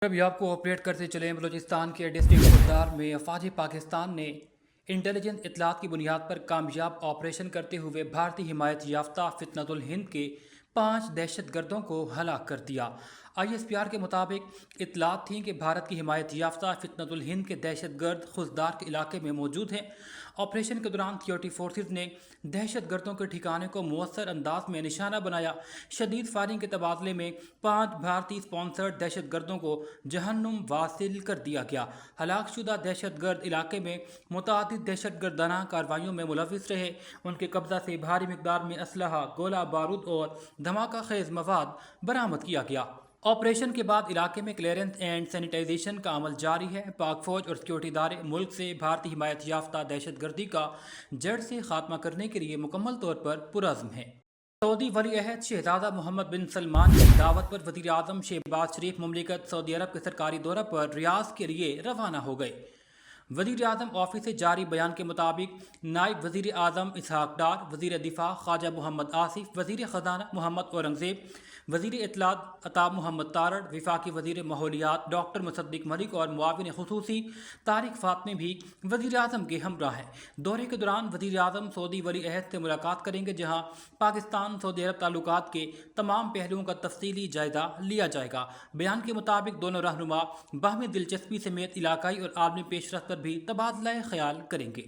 ابھی آپ کو اپڈیٹ کرتے چلیں بلوچستان کے ڈسٹرکٹ خوددار میں افواج پاکستان نے انٹیلیجنس اطلاعات کی بنیاد پر کامیاب آپریشن کرتے ہوئے بھارتی حمایت یافتہ فتنۃ الہند کے 5 دہشت گردوں کو ہلاک کر دیا۔ آئی ایس پی آر کے مطابق اطلاعات تھیں کہ بھارت کی حمایت یافتہ فتنۃ الہند کے دہشت گرد خزدار کے علاقے میں موجود ہیں۔ آپریشن کے دوران سیکورٹی فورسز نے دہشت گردوں کے ٹھکانے کو مؤثر انداز میں نشانہ بنایا۔ شدید فائرنگ کے تبادلے میں 5 بھارتی اسپانسرڈ دہشت گردوں کو جہنم واصل کر دیا گیا۔ ہلاک شدہ دہشت گرد علاقے میں متعدد دہشت گردانہ کارروائیوں میں ملوث رہے۔ ان کے قبضہ سے بھاری مقدار میں اسلحہ، گولہ بارود اور دھماکہ خیز مواد برآمد کیا گیا۔ آپریشن کے بعد علاقے میں کلیئرنس اینڈ سینیٹائزیشن کا عمل جاری ہے۔ پاک فوج اور سیکورٹی ادارے ملک سے بھارتی حمایت یافتہ دہشت گردی کا جڑ سے خاتمہ کرنے کے لیے مکمل طور پر پرعزم ہیں۔ سعودی ولی عہد شہزادہ محمد بن سلمان کی دعوت پر وزیر اعظم شہباز شریف مملکت سعودی عرب کے سرکاری دورہ پر ریاض کے لیے روانہ ہو گئے۔ وزیر اعظم آفس سے جاری بیان کے مطابق نائب وزیر اعظم اسحاق ڈار، وزیر دفاع خواجہ محمد آصف، وزیر خزانہ محمد اورنگزیب، وزیر اطلاعات عطا محمد تارڑ، وفاقی وزیر ماحولیات ڈاکٹر مصدق ملک اور معاون خصوصی طارق فاطمی بھی وزیر اعظم کے ہمراہ ہیں۔ دورے کے دوران وزیر اعظم سعودی ولی عہد سے ملاقات کریں گے، جہاں پاکستان سعودی عرب تعلقات کے تمام پہلوؤں کا تفصیلی جائزہ لیا جائے گا۔ بیان کے مطابق دونوں رہنما باہمی دلچسپی سمیت علاقائی اور عالمی پیش رفت پر بھی تبادلہ خیال کریں گے۔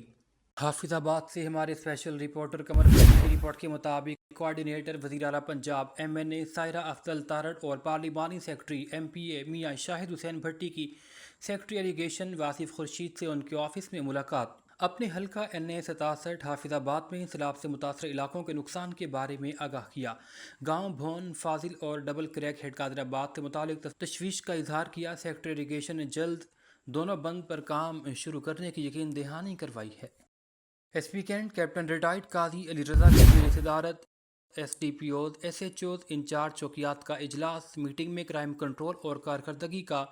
حافظ آباد سے ہمارے اسپیشل رپورٹر قمر کی رپورٹ کے مطابق کوآرڈینیٹر وزیر اعلیٰ پنجاب ایم این اے سائرہ افضل تارڑ اور پارلیمانی سیکرٹری ایم پی اے میاں شاہد حسین بھٹی کی سیکرٹری ایریگیشن واصف خورشید سے ان کے آفس میں ملاقات۔ اپنے حلقہ این اے 67 حافظ آباد میں سیلاب سے متاثرہ علاقوں کے نقصان کے بارے میں آگاہ کیا۔ گاؤں بھون، فاضل اور ڈبل کریک ہیڈ قادر آباد سے متعلق تشویش کا اظہار کیا۔ سیکرٹری ایریگیشن نے جلد دونوں بند پر کام شروع کرنے کی یقین دہانی کروائی ہے۔ S P cantt captain retired Qazi Ali Raza کی زیر صدارت S D P Os, S H Os, in charge چوکیات کا اجلاس۔ میٹنگ میں کرائم کنٹرول اور کارکردگی کا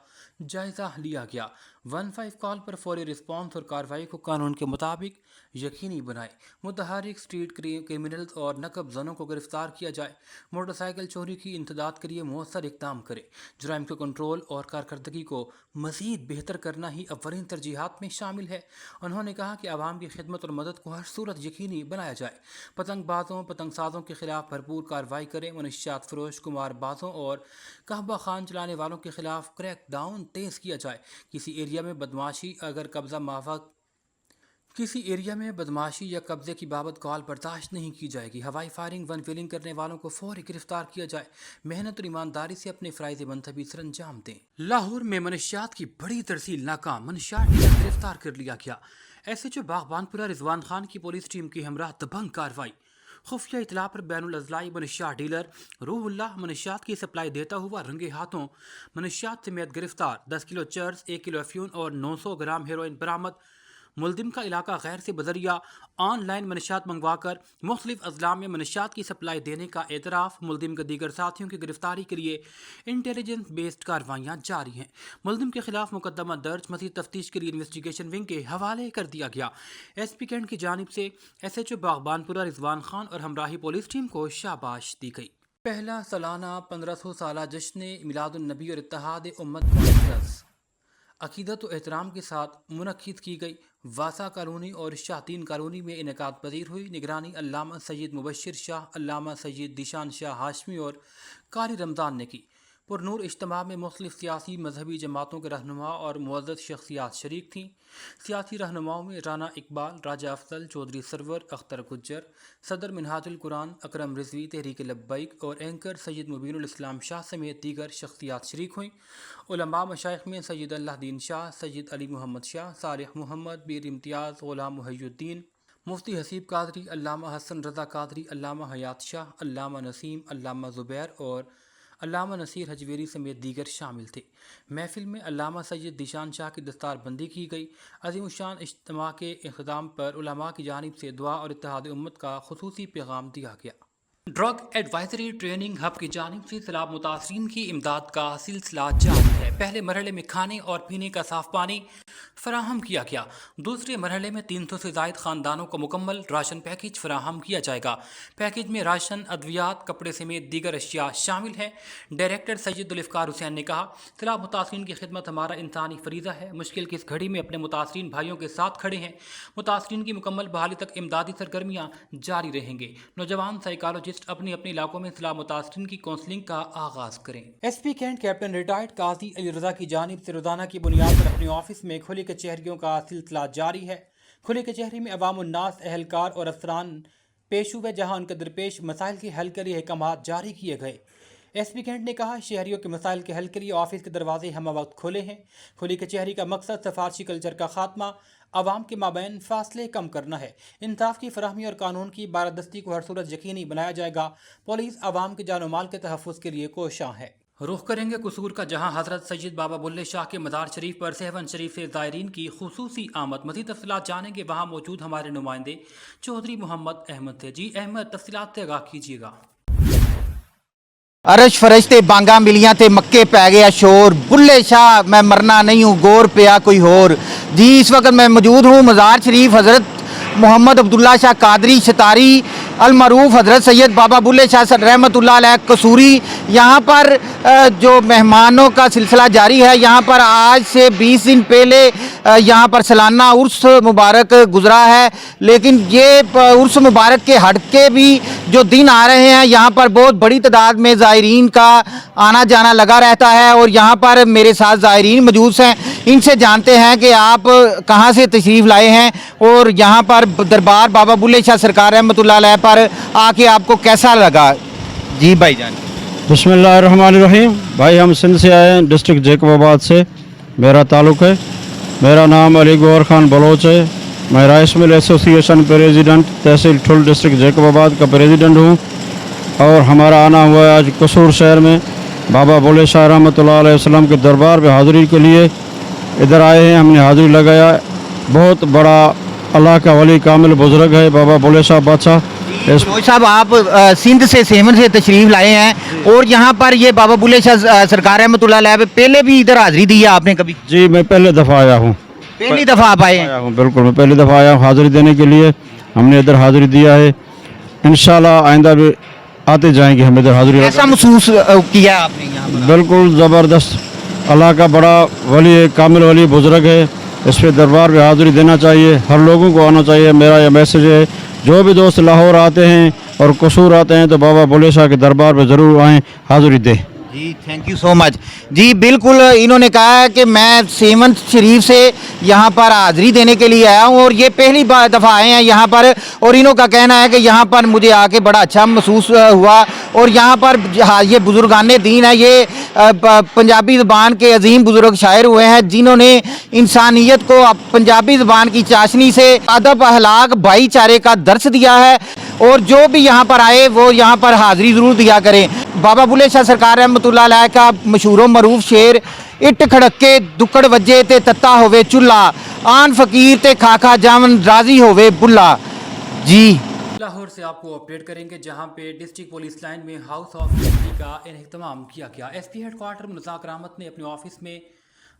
جائزہ لیا گیا۔ 15 کال پر فوری رسپانس اور کارروائی کو قانون کے مطابق یقینی بنائے۔ متحرک اسٹریٹ کرمنلز اور نقب زنوں کو گرفتار کیا جائے۔ موٹر سائیکل چوری کی انسداد کے لیے مؤثر اقدام کرے۔ جرائم کے کنٹرول اور کارکردگی کو مزید بہتر کرنا ہی اولین ترجیحات میں شامل ہے۔ انہوں نے کہا کہ عوام کی خدمت اور مدد کو ہر صورت یقینی بنایا جائے۔ پتنگ بازوں، پتنگ سازوں کے خلاف بھرپور کارروائی کریں۔ منشیات فروش، قمار بازوں اور قہوہ خان چلانے والوں کے خلاف کریک ڈاؤن تیز کیا جائے۔ کسی ایریا میں بدماشی یا قبضے کی بابت کال برداشت نہیں کی جائے گی۔ ہوائی فائرنگ، ون ویلنگ کرنے والوں کو فوری گرفتار کیا جائے۔ محنت اور ایمانداری سے اپنے فرائض منتبی سر انجام دیں۔ لاہور میں منشیات کی بڑی ترسیل ناکام، منشیات ڈیلر گرفتار کر لیا گیا۔ ایس ایچ او باغبان پورہ رضوان خان کی پولیس ٹیم کے ہمراہ دبنگ کارروائی۔ خفیہ اطلاع پر بین الاضلاعی منشیات ڈیلر روح اللہ منشیات کی سپلائی دیتا ہوا رنگے ہاتھوں منشیات سمیت گرفتار۔ 10 کلو چرس، 1 کلو افیون اور 900 گرام ہیروئن برآمد۔ ملزم کا علاقہ غیر سے بذریعہ آن لائن منشیات منگوا کر مختلف اضلاع میں منشیات کی سپلائی دینے کا اعتراف۔ ملزم کے دیگر ساتھیوں کی گرفتاری کے لیے انٹیلیجنس بیسڈ کارروائیاں جاری ہیں۔ ملزم کے خلاف مقدمہ درج، مزید تفتیش کے لیے انویسٹیگیشن ونگ کے حوالے کر دیا گیا۔ ایس پی کینٹ کی جانب سے ایس ایچ او باغبان پورہ رضوان خان اور ہمراہی پولیس ٹیم کو شاباش دی گئی۔ پہلا سالانہ 1500 سالہ جشن میلاد النبی اور اتحاد امت کانفرنس عقیدت و احترام کے ساتھ منعقد کی گئی۔ واسا کالونی اور شاطین کالونی میں انعقاد پذیر ہوئی۔ نگرانی علامہ سید مبشر شاہ، علامہ سید دیشان شاہ ہاشمی اور قاری رمضان نے کی۔ پرنور اجتماع میں مختلف سیاسی مذہبی جماعتوں کے رہنما اور معزز شخصیات شریک تھیں۔ سیاسی رہنماؤں میں رانا اقبال، راجہ افضل، چودھری سرور، اختر گجر، صدر منہاج القرآن اکرم رضوی، تحریک لبیک اور اینکر سید مبین الاسلام شاہ سمیت دیگر شخصیات شریک ہوئیں۔ علماء مشائخ میں سید اللہ دین شاہ، سید علی محمد شاہ، صالح محمد، میر امتیاز، غلام محی الدین، مفتی حسیب قادری، علامہ حسن رضا قادری، علامہ حیات شاہ، علامہ نسیم، علامہ زبیر اور علامہ نصیر حجویری سمیت دیگر شامل تھے۔ محفل میں علامہ سید دیشان شاہ کی دستار بندی کی گئی۔ عظیم الشان اجتماع کے اختتام پر علماء کی جانب سے دعا اور اتحاد امت کا خصوصی پیغام دیا گیا۔ ड्रग एडवाइजरी ट्रेनिंग हब की जानिब से सैलाब मुतासरीन की इमदाद का सिलसिला जारी है। पहले मरहले में खाने और पीने का साफ पानी फराहम किया गया। दूसरे मरहले में 300 से ज़ायद ख़ानदानों को मुकम्मल राशन पैकेज फराहम किया जाएगा। पैकेज में राशन, अद्वियात, कपड़े समेत दीगर अशिया शामिल हैं। डायरेक्टर सैयद इफ्तार हुसैन ने कहा, सैलाब मुतासरीन की खिदमत हमारा इंसानी फरीज़ा है। मुश्किल की इस घड़ी में अपने मुतासरीन भाइयों के साथ खड़े हैं। मुतासरीन की मुकम्मल बहाली तक इमदादी सरगर्मियाँ जारी रहेंगे। नौजवान साइकोलॉजिस्ट अपने अपने इलाकों में सैलाब मुतासरीन की काउंसलिंग का आगाज करें। SP कैंट कैप्टन रिटायर्ड काजी अली रजा की जानिब से रोजाना की बुनियाद पर अपने ऑफिस में खुली कचहरियों का सिलसिला जारी है। खुली कचहरी में अवाम उन्नास, अहलकार और अफसरान पेश हुए, जहां उनके दरपेश मसाइल के हल के लिए अहकामात जारी किए गए। SP कैंट ने कहा, शहरियों के मसाइल के हल के लिए ऑफिस के दरवाजे हम वक्त खोले हैं। खुली कचहरी का मकसद सफारशी कल्चर का खात्मा, अवाम के माबैन फासले कम करना है। इंसाफ की फराहमी और कानून की बारदस्ती को हर सूरत यकीनी बनाया जाएगा। पुलिस अवाम के जान माल के तहफ़्फ़ुज़ के लिए कोशां है। रुख करेंगे कसूर का, जहां हज़रत सैयद बाबा बुल्ले शाह के मज़ार शरीफ पर सहवन शरीफ से ज़ायरीन की खुसूसी आमद। मज़ीद तफ़सीलात जानेंगे वहाँ मौजूद हमारे नुमाइंदे चौधरी मोहम्मद अहमद से। जी अहमद, तफ़सीलात से आगाह कीजिएगा। अरश फरिश्ते बांगा मिलियां थे मक्के पै गया शोर, बुल्ले शाह मैं मरना नहीं हूँ, गौर पिया कोई होर। जी इस वक्त मैं मौजूद हूँ मज़ार शरीफ हज़रत मोहम्मद अब्दुल्ला शाह कादरी शतारी अलमरूफ हज़रत सैयद बाबा बुल्ले शाह रहमतुल्लाह अलैह कसूरी। यहाँ पर जो मेहमानों का सिलसिला जारी है। यहाँ पर आज से 20 दिन पहले यहाँ पर सालाना उर्स मुबारक गुज़रा है, लेकिन ये उर्स मुबारक के हट के भी जो दिन आ रहे हैं, यहाँ पर बहुत बड़ी तादाद में ज़ायरीन का आना जाना लगा रहता है। और यहाँ पर मेरे साथ ज़ायरीन मौजूद हैं, इनसे जानते हैं कि आप कहाँ से तशरीफ़ लाए हैं और यहाँ पर दरबार बाबा बुल्ले शाह सरकार रहमतुल्लाह अलैह पर आके आपको कैसा लगा। जी भाई जान। बिस्मिल्लाहिर्रहमानिर्रहीम। भाई हम सिंध से आए हैं, डिस्ट्रिक्ट जैकबाबाद से मेरा ताल्लुक़ है। मेरा नाम अली गौहर खान बलोच है। मैं राइस मिल एसोसिएशन प्रेसिडेंट तहसील ठुल डिस्ट्रिक्ट जैकबाबाद का प्रेसिडेंट हूँ। और हमारा आना हुआ है आज कसूर शहर में बाबा बुल्ले शाह रहमतुल्लाह अलैहि वसल्लम के दरबार में हाज़िरी के लिए इधर आए हैं। हमने हाज़िरी लगाया। बहुत बड़ा अल्लाह का वली कामिल बुज़ुर्ग है बाबा बुल्ले शाह बादशाह। साहब आप सिंध से सेवन से तशरीफ़ लाए हैं और यहाँ पर ये बाबा बुल्ले शाह सरकार रहमतुल्लाह अलैह पहले भी इधर हाज़िरी दी है आपने कभी? जी मैं पहले दफ़ा आया हूँ। पहली दफ़ा आप आए हैं? बिल्कुल, मैं पहली दफ़ा आया हूँ हाज़िरी देने के लिए। हमने इधर हाज़िरी दिया है, इंशाल्लाह आइंदा भी आते जाएंगे हम इधर हाज़िरी। कैसा महसूस किया आपने यहाँ पर? बिल्कुल ज़बरदस्त, अल्लाह का बड़ा वली है, कामिल वली बुज़ुर्ग है। इस पे दरबार में हाज़िरी देना चाहिए, हर लोगों को आना चाहिए। मेरा यह मैसेज है, जो भी दोस्त लाहौर आते हैं और कसूर आते हैं तो बाबा बुल्ले शाह के दरबार में ज़रूर आएँ, हाज़िरी दें। जी थैंक यू सो मच। जी बिल्कुल, इन्होंने कहा है कि मैं सेवन शरीफ से यहाँ पर हाज़िरी देने के लिए आया हूँ और ये पहली बार दफ़ा आए हैं यहाँ पर। और इन्हों का कहना है कि यहाँ पर मुझे आके बड़ा अच्छा महसूस हुआ। और यहाँ पर ये बुज़ुर्गान दीन है, ये पंजाबी ज़बान के अजीम बुज़ुर्ग शायर हुए हैं, जिन्होंने इंसानियत को पंजाबी ज़बान की चाशनी से अदब, अखलाक, भाईचारे का दर्स दिया है। और जो भी यहाँ पर आए वो यहाँ पर हाज़िरी ज़रूर दिया करें। बाबा बुल्ले शाह सरकार रहमतुल्लाह अलैह का मशहूर मरूफ शेर, इट खड़के दुक्कड़ वजे ते तत्ता होवे चुल्ला, आन फ़कीर ते खाखा जावन राजी होवे बुल्ला। जी लाहौर से आपको अपडेट करेंगे, जहां पे डिस्ट्रिक्ट पुलिस लाइन में हाउस ऑफ यूनिटी का इन्हितमाम किया गया। SP हेडक्वार्टर मुज़ाकर अहमद ने अपने ऑफिस में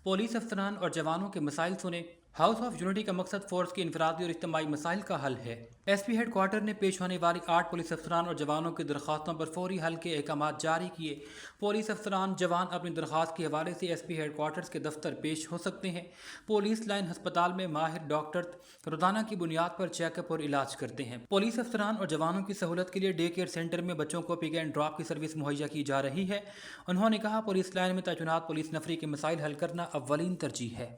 पुलिस अफसरान और जवानों के मसाइल सुने। हाउस ऑफ यूनिटी का मकसद फोर्स के इनफरादी और इज्तिमाई मसाइल का हल है। SP हेडक्वार्टर ने पेश होने वाली 8 पुलिस अफसरान और जवानों की दरख्वास्तों पर फौरी हल के अहकामात जारी किए। पुलिस अफसरान जवान अपनी दरख्वास्त के हवाले से SP हेडक्वार्टर्स के दफ्तर पेश हो सकते हैं। पुलिस लाइन अस्पताल में माहिर डॉक्टर रोजाना की बुनियाद पर चेकअप और इलाज करते हैं। पुलिस अफसरान और जवानों की सहूलत के लिए डे केयर सेंटर में बच्चों को पिक एंड ड्रॉप की सर्विस मुहैया की जा रही है। उन्होंने कहा, पुलिस लाइन में तैनात पुलिस नफरी के मसाइल हल करना अव्वलीन तरजीह है।